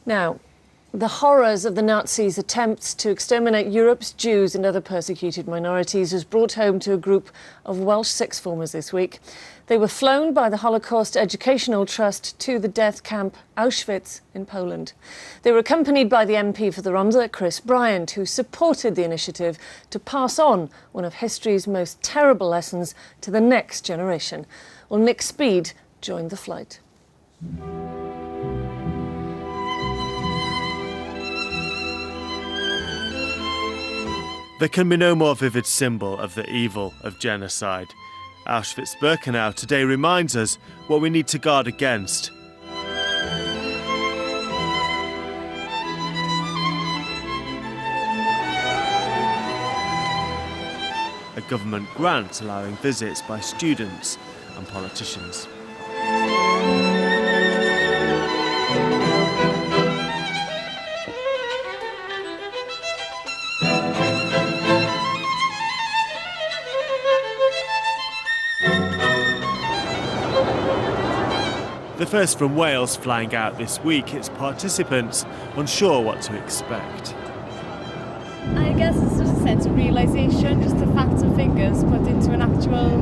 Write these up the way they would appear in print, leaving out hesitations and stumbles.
Now, the horrors of the Nazis' attempts to exterminate Europe's Jews and other persecuted minorities was brought home to a group of Welsh sixth formers this week. They were flown by the Holocaust Educational Trust to the death camp Auschwitz in Poland. They were accompanied by the MP for the Rhondda, Chris Bryant, who supported the initiative to pass on one of history's most terrible lessons to the next generation. Well, Nick Speed joined the flight. There can be no more vivid symbol of the evil of genocide. Auschwitz-Birkenau today reminds us what we need to guard against. A government grant allowing visits by students and politicians. The first from Wales flying out this week, its participants unsure what to expect. I guess it's just a sense of realisation, just the facts and figures put into an actual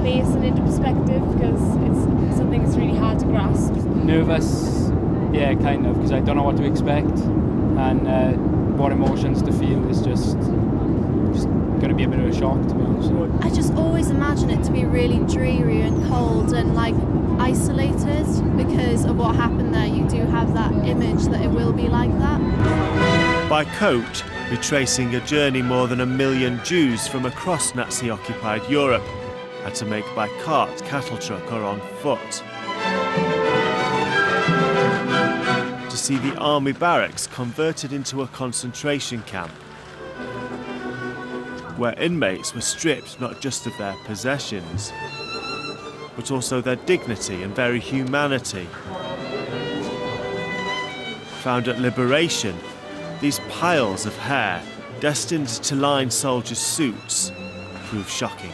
place and into perspective, because it's something that's really hard to grasp. Nervous, yeah, kind of, because I don't know what to expect, and what emotions to feel is just going to be a bit of a shock, to be honest. I just always imagine it to be really dreary and cold and like isolated because of what happened there. You do have that image that it will be like that. By coach, retracing a journey more than 1 million Jews from across Nazi-occupied Europe had to make by cart, cattle truck or on foot. To see the army barracks converted into a concentration camp, where inmates were stripped not just of their possessions, but also their dignity and very humanity. Found at liberation, these piles of hair, destined to line soldiers' suits, proved shocking.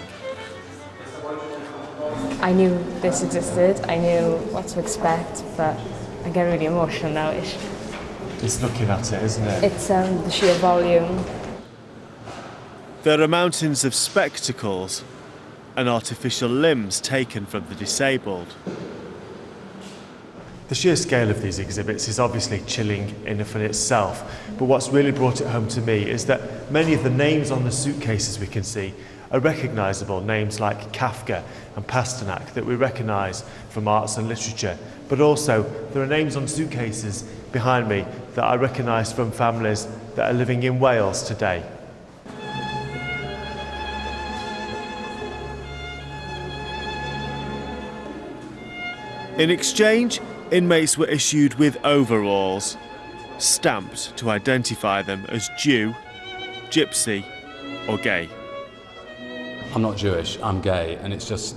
I knew this existed, I knew what to expect, but I get really emotional now. It's looking at it, isn't it? It's the sheer volume. There are mountains of spectacles and artificial limbs taken from the disabled. The sheer scale of these exhibits is obviously chilling enough in itself, but what's really brought it home to me is that many of the names on the suitcases we can see are recognisable, names like Kafka and Pasternak that we recognise from arts and literature, but also there are names on suitcases behind me that I recognise from families that are living in Wales today. In exchange, inmates were issued with overalls, stamped to identify them as Jew, Gypsy or gay. I'm not Jewish, I'm gay, and it's just,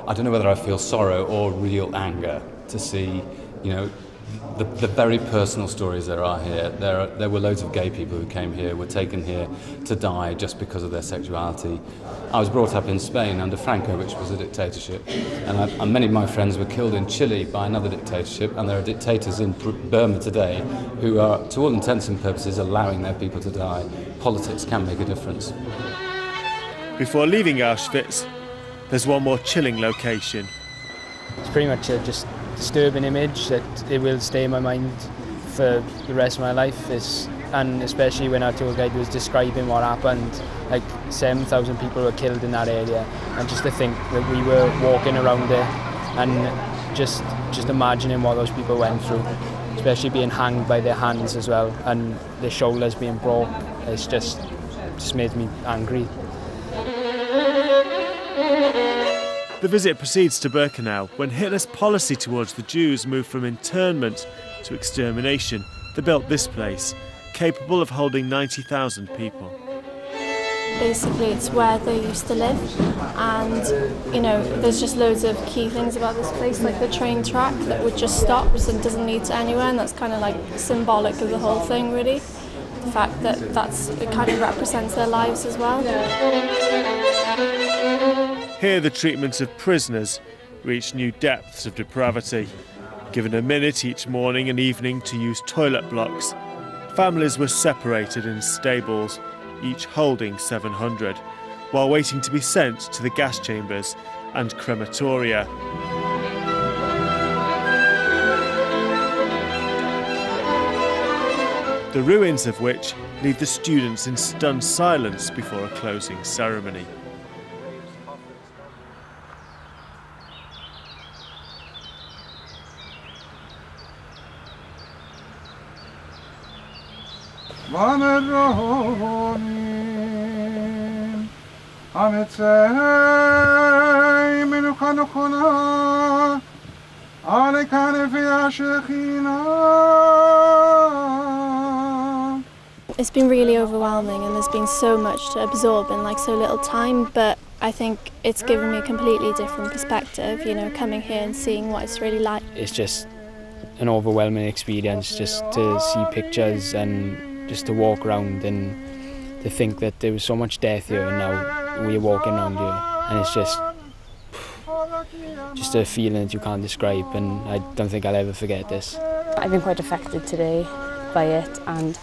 I don't know whether I feel sorrow or real anger to see, the very personal stories there are here. There were loads of gay people who came here, were taken here to die just because of their sexuality. I was brought up in Spain under Franco, which was a dictatorship, and many of my friends were killed in Chile by another dictatorship, and there are dictators in Burma today who are, to all intents and purposes, allowing their people to die. Politics can make a difference. Before leaving Auschwitz, there's one more chilling location. It's pretty much a just disturbing image that it will stay in my mind for the rest of my life, and especially when our tour guide was describing what happened, like 7,000 people were killed in that area, and just to think that we were walking around it and just imagining what those people went through, especially being hanged by their hands as well, and their shoulders being broke, it's just made me angry. The visit proceeds to Birkenau when Hitler's policy towards the Jews moved from internment to extermination. They built this place, capable of holding 90,000 people. Basically, it's where they used to live, and there's just loads of key things about this place, like the train track that would just stop and doesn't lead to anywhere, and that's kind of like symbolic of the whole thing, really. The fact that it kind of represents their lives as well. Here the treatment of prisoners reached new depths of depravity. Given a minute each morning and evening to use toilet blocks, families were separated in stables, each holding 700, while waiting to be sent to the gas chambers and crematoria. The ruins of which leave the students in stunned silence before a closing ceremony. It's been really overwhelming and there's been so much to absorb in like so little time, but I think it's given me a completely different perspective, you know, coming here and seeing what it's really like. It's just an overwhelming experience just to see pictures and just to walk around and to think that there was so much death here and now we're walking around here, and it's just a feeling that you can't describe, and I don't think I'll ever forget this. I've been quite affected today by it, and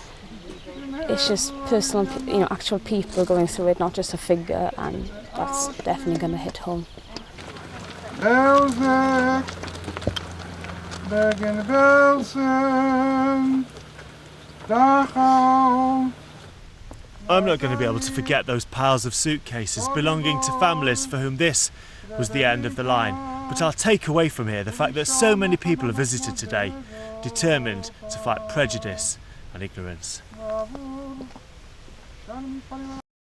it's just personal, you know, actual people going through it, not just a figure, and that's definitely going to hit home. I'm not going to be able to forget those piles of suitcases belonging to families for whom this was the end of the line. But I'll take away from here the fact that so many people have visited today, determined to fight prejudice and ignorance.